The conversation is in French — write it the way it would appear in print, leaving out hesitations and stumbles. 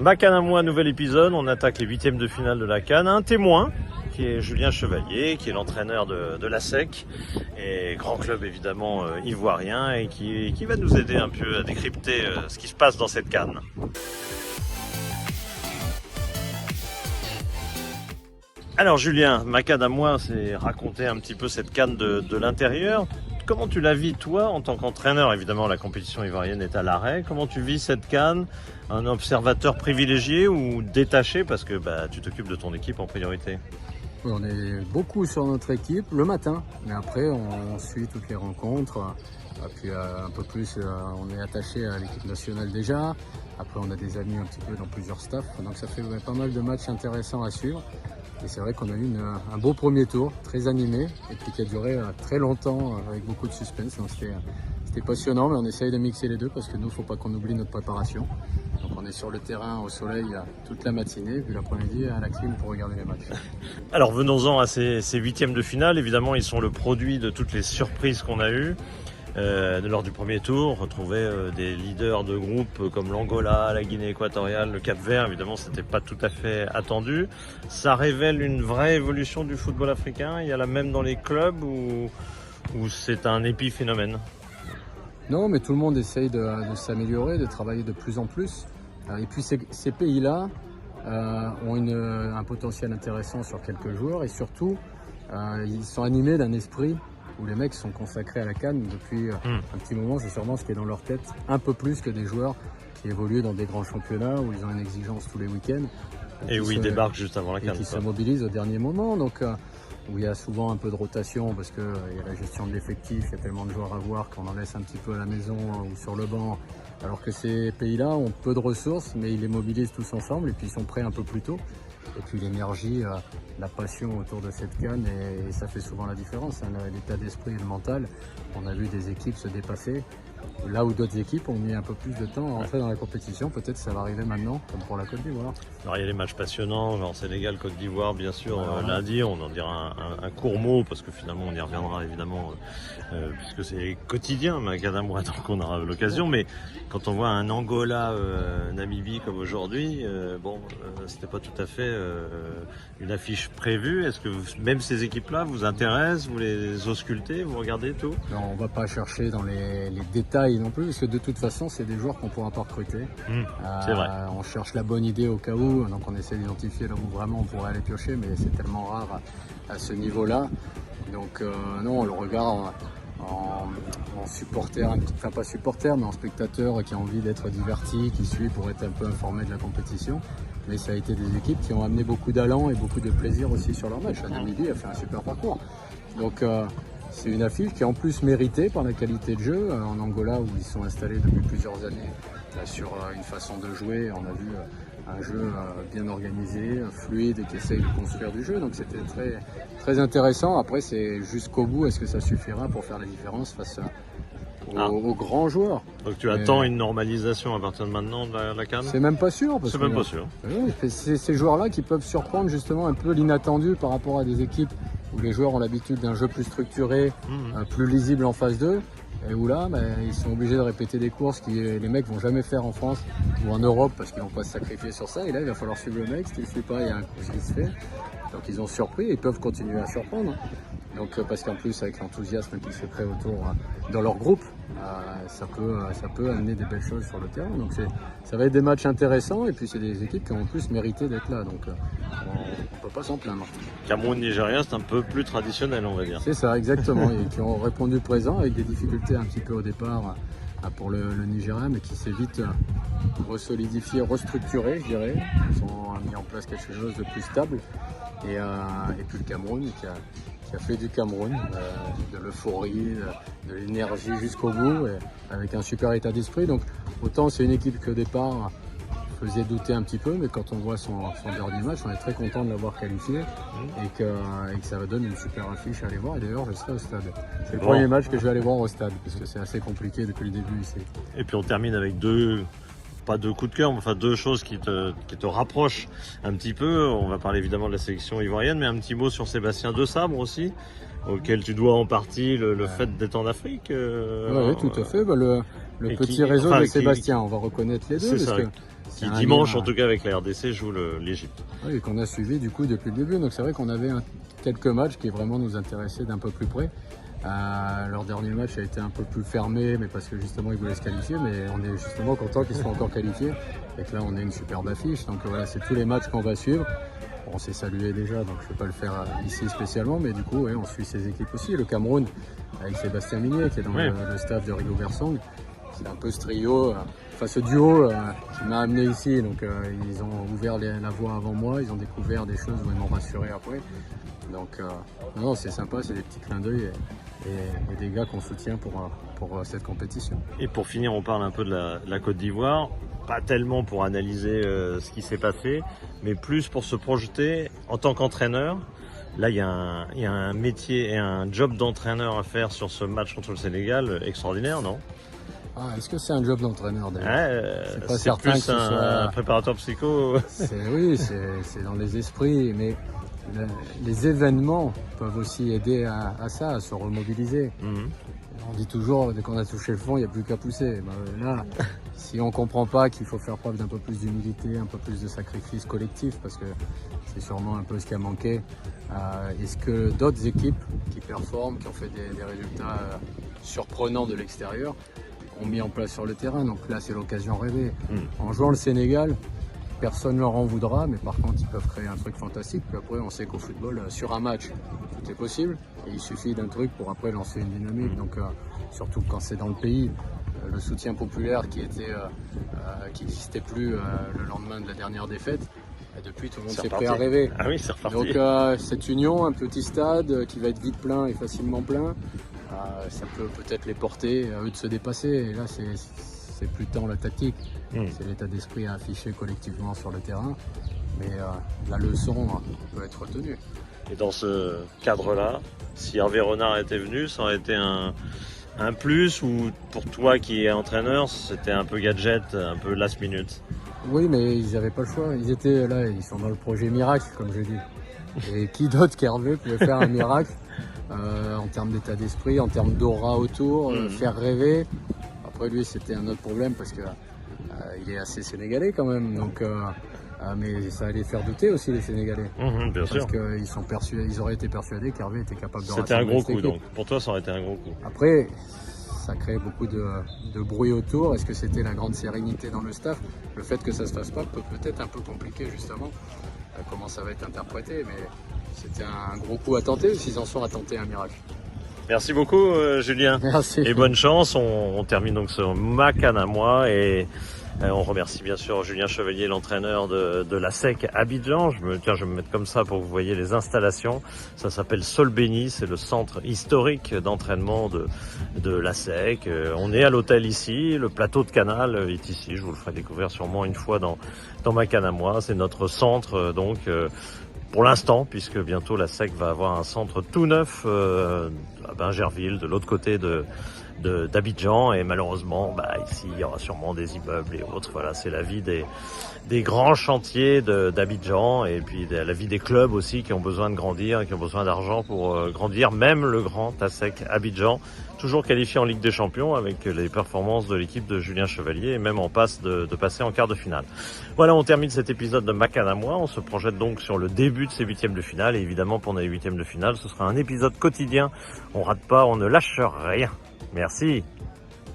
Ma CAN à moi, nouvel épisode, on attaque les huitièmes de finale de la CAN. Un témoin, qui est Julien Chevalier, qui est l'entraîneur de la SEC, et grand club évidemment ivoirien, et qui va nous aider un peu à décrypter ce qui se passe dans cette CAN. Alors Julien, ma CAN à moi, c'est raconter un petit peu cette CAN de l'intérieur. Comment tu la vis toi en tant qu'entraîneur? Évidemment la compétition ivoirienne est à l'arrêt. Comment tu vis cette CAN? Un observateur privilégié ou détaché parce que tu t'occupes de ton équipe en priorité? On est beaucoup sur notre équipe le matin, mais après on suit toutes les rencontres. Et puis un peu plus, on est attaché à l'équipe nationale déjà. Après on a des amis un petit peu dans plusieurs staffs, donc ça fait pas mal de matchs intéressants à suivre. Et c'est vrai qu'on a eu un beau premier tour, très animé, et puis qui a duré très longtemps avec beaucoup de suspense. Donc c'était passionnant, mais on essaye de mixer les deux parce que nous, il ne faut pas qu'on oublie notre préparation. Donc on est sur le terrain au soleil toute la matinée, puis l'après-midi à la clim pour regarder les matchs. Alors venons-en à ces huitièmes de finale. Évidemment, ils sont le produit de toutes les surprises qu'on a eues. Lors du premier tour, retrouver des leaders de groupe comme l'Angola, la Guinée équatoriale, le Cap-Vert, évidemment c'était pas tout à fait attendu. Ça révèle une vraie évolution du football africain. Il y a la même dans les clubs ou c'est un épiphénomène? Non, mais tout le monde essaye de s'améliorer, de travailler de plus en plus. Et puis ces pays-là ont un potentiel intéressant sur quelques joueurs et surtout ils sont animés d'un esprit où les mecs sont consacrés à la CAN depuis un petit moment. C'est sûrement ce qui est dans leur tête, un peu plus que des joueurs qui évoluent dans des grands championnats où ils ont une exigence tous les week-ends. Et où ils débarquent juste avant la CAN. Et qui se mobilisent au dernier moment. Donc, où il y a souvent un peu de rotation parce qu'il y a la gestion de l'effectif, il y a tellement de joueurs à voir qu'on en laisse un petit peu à la maison ou sur le banc. Alors que ces pays-là ont peu de ressources, mais ils les mobilisent tous ensemble et puis ils sont prêts un peu plus tôt. Et puis l'énergie, la passion autour de cette CAN, et ça fait souvent la différence, hein, l'état d'esprit et le mental. On a vu des équipes se dépasser, là où d'autres équipes ont mis un peu plus de temps à rentrer dans la compétition. Peut-être ça va arriver maintenant, comme pour la Côte d'Ivoire. Alors il y a les matchs passionnants, genre Sénégal, Côte d'Ivoire, bien sûr, lundi, on en dira un court mot, parce que finalement on y reviendra évidemment, puisque c'est quotidien, ma CAN à moi, donc on aura l'occasion, mais quand on voit un Angola, Namibie comme aujourd'hui, c'était pas tout à fait une affiche prévue. Est-ce que même ces équipes-là vous intéressent, vous les auscultez, vous regardez tout? Non, on va pas chercher dans les détails non plus, parce que de toute façon c'est des joueurs qu'on pourra pas recruter. C'est vrai. On cherche la bonne idée au cas où, donc on essaie d'identifier là où vraiment on pourrait aller piocher, mais c'est tellement rare à ce niveau-là. Donc non, on le regarde en supporter, enfin pas supporter, mais en spectateur qui a envie d'être diverti, qui suit pour être un peu informé de la compétition. Mais ça a été des équipes qui ont amené beaucoup d'allant et beaucoup de plaisir aussi sur leur match. La Namibie a fait un super parcours. Donc c'est une affiche qui est en plus méritée par la qualité de jeu. En Angola, où ils sont installés depuis plusieurs années sur une façon de jouer, on a vu un jeu bien organisé, fluide et qui essaye de construire du jeu. Donc c'était très, très intéressant. Après, c'est jusqu'au bout, est-ce que ça suffira pour faire la différence face aux grands joueurs? Donc tu attends une normalisation à partir de maintenant de la CAN? C'est même pas sûr. C'est même pas sûr. C'est ces joueurs-là qui peuvent surprendre justement un peu l'inattendu par rapport à des équipes où les joueurs ont l'habitude d'un jeu plus structuré, plus lisible en phase 2. Et où là, ils sont obligés de répéter des courses que les mecs vont jamais faire en France ou en Europe parce qu'ils vont pas se sacrifier sur ça. Et là, il va falloir suivre le mec. Si tu ne suis pas, il y a un coup qui se fait. Donc ils ont surpris et ils peuvent continuer à surprendre. Donc parce qu'en plus, avec l'enthousiasme qui se crée autour dans leur groupe, ça peut amener des belles choses sur le terrain. Donc ça va être des matchs intéressants et puis c'est des équipes qui ont en plus mérité d'être là. Donc on peut pas s'en plaindre. Cameroun-Nigérien, c'est un peu plus traditionnel, on va dire. C'est ça, exactement. Et qui ont répondu présent avec des difficultés un petit peu au départ pour le Nigeria, mais qui s'est vite resolidifié, restructuré, je dirais. Ils ont mis en place quelque chose de plus stable. Et puis le Cameroun qui a fait du Cameroun, de l'euphorie, de l'énergie jusqu'au bout, et avec un super état d'esprit. Donc autant c'est une équipe qu'au départ faisait douter un petit peu, mais quand on voit son dernier match, on est très content de l'avoir qualifié et que ça va donner une super affiche à aller voir. Et d'ailleurs, je serai au stade. C'est le premier match que je vais aller voir au stade, parce que c'est assez compliqué depuis le début ici. Et puis on termine avec pas deux coups de cœur, mais enfin deux choses qui te rapprochent un petit peu. On va parler évidemment de la sélection ivoirienne, mais un petit mot sur Sébastien Desabre aussi, auquel tu dois en partie le fait d'être en Afrique. Oui, tout à fait. Le petit réseau de Sébastien, on va reconnaître les deux. Parce que qui un dimanche lien, en tout cas avec la RDC joue l'Égypte. oui, qu'on a suivi du coup depuis le début. Donc c'est vrai qu'on avait quelques matchs qui vraiment nous intéressaient d'un peu plus près. Leur dernier match a été un peu plus fermé, mais parce que justement ils voulaient se qualifier, mais on est justement content qu'ils soient encore qualifiés et que là on a une superbe affiche. Donc voilà, c'est tous les matchs qu'on va suivre. On s'est salué déjà, donc je ne vais pas le faire ici spécialement, mais du coup ouais, on suit ces équipes aussi. Le Cameroun avec Sébastien Minier qui est dans le staff de Rigo Bersong. C'est un peu ce trio, enfin ce duo qui m'a amené ici. Donc ils ont ouvert la voie avant moi, ils ont découvert des choses où ils m'ont rassuré après. Donc non, c'est sympa, c'est des petits clins d'œil et des gars qu'on soutient pour cette compétition. Et pour finir, on parle un peu de la Côte d'Ivoire, pas tellement pour analyser ce qui s'est passé, mais plus pour se projeter en tant qu'entraîneur. Là, il y a un métier et un job d'entraîneur à faire sur ce match contre le Sénégal extraordinaire, non? Est-ce que c'est un job d'entraîneur d'ailleurs? C'est pas certain plus que ce soit un préparateur psycho. Oui, c'est dans les esprits, mais les événements peuvent aussi aider à ça, à se remobiliser. On dit toujours, dès qu'on a touché le fond, il n'y a plus qu'à pousser. Là, si on ne comprend pas qu'il faut faire preuve d'un peu plus d'humilité, un peu plus de sacrifice collectif, parce que c'est sûrement un peu ce qui a manqué, est-ce que d'autres équipes qui performent, qui ont fait des résultats surprenants de l'extérieur, ont mis en place sur le terrain? Donc là, c'est l'occasion rêvée. En jouant le Sénégal, personne ne leur en voudra, mais par contre, ils peuvent créer un truc fantastique. Puis après, on sait qu'au football, sur un match, tout est possible. Et il suffit d'un truc pour après lancer une dynamique. Donc, surtout quand c'est dans le pays, le soutien populaire qui n'existait plus le lendemain de la dernière défaite. Et depuis, tout le monde s'est prêt à rêver. Ah oui, c'est reparti. Donc, cette union, un petit stade qui va être vite plein et facilement plein, ça peut peut-être les porter à eux de se dépasser. Et là, c'est plus tant la tactique, c'est l'état d'esprit à afficher collectivement sur le terrain. Mais la leçon peut être retenue. Et dans ce cadre-là, si Hervé Renard était venu, ça aurait été un plus, ou pour toi qui es entraîneur, c'était un peu gadget, un peu last minute? Oui, mais ils n'avaient pas le choix. Ils étaient là, ils sont dans le projet miracle, comme je dis. Et qui d'autre qu'Hervé pouvait faire un miracle en termes d'état d'esprit, en termes d'aura autour, faire rêver. Après lui, c'était un autre problème parce que il est assez sénégalais quand même. Donc, mais ça allait faire douter aussi les Sénégalais. Bien sûr. Parce qu'ils auraient été persuadés qu'Hervé était capable de C'était un gros coup, donc pour toi, ça aurait été un gros coup. Après, ça crée beaucoup de bruit autour. Est-ce que c'était la grande sérénité dans le staff? Le fait que ça se fasse pas peut être un peu compliqué justement. Comment ça va être interprété, mais c'était un gros coup à tenter, s'ils en sont à tenter un miracle. Merci beaucoup Julien. Merci. Et bonne chance. On termine donc sur Macanamois et on remercie bien sûr Julien Chevalier, l'entraîneur de la SEC Abidjan. Je vais me mettre comme ça pour que vous voyez les installations. Ça s'appelle Sol Béni, c'est le centre historique d'entraînement de la SEC. On est à l'hôtel ici, le plateau de Canal est ici. Je vous le ferai découvrir sûrement une fois dans Macanamois. C'est notre centre donc. Pour l'instant, puisque bientôt la SEC va avoir un centre tout neuf à Bingerville, de l'autre côté d'Abidjan, et malheureusement, ici, il y aura sûrement des immeubles et autres. Voilà, c'est la vie des grands chantiers d'Abidjan, et puis la vie des clubs aussi qui ont besoin de grandir et qui ont besoin d'argent pour grandir. Même le grand ASEC Abidjan, toujours qualifié en Ligue des Champions avec les performances de l'équipe de Julien Chevalier et même en passe de passer en quart de finale. Voilà, on termine cet épisode de Macanamois. On se projette donc sur le début de ces huitièmes de finale. Et évidemment, pendant les huitièmes de finale, ce sera un épisode quotidien. On rate pas, on ne lâche rien. Merci.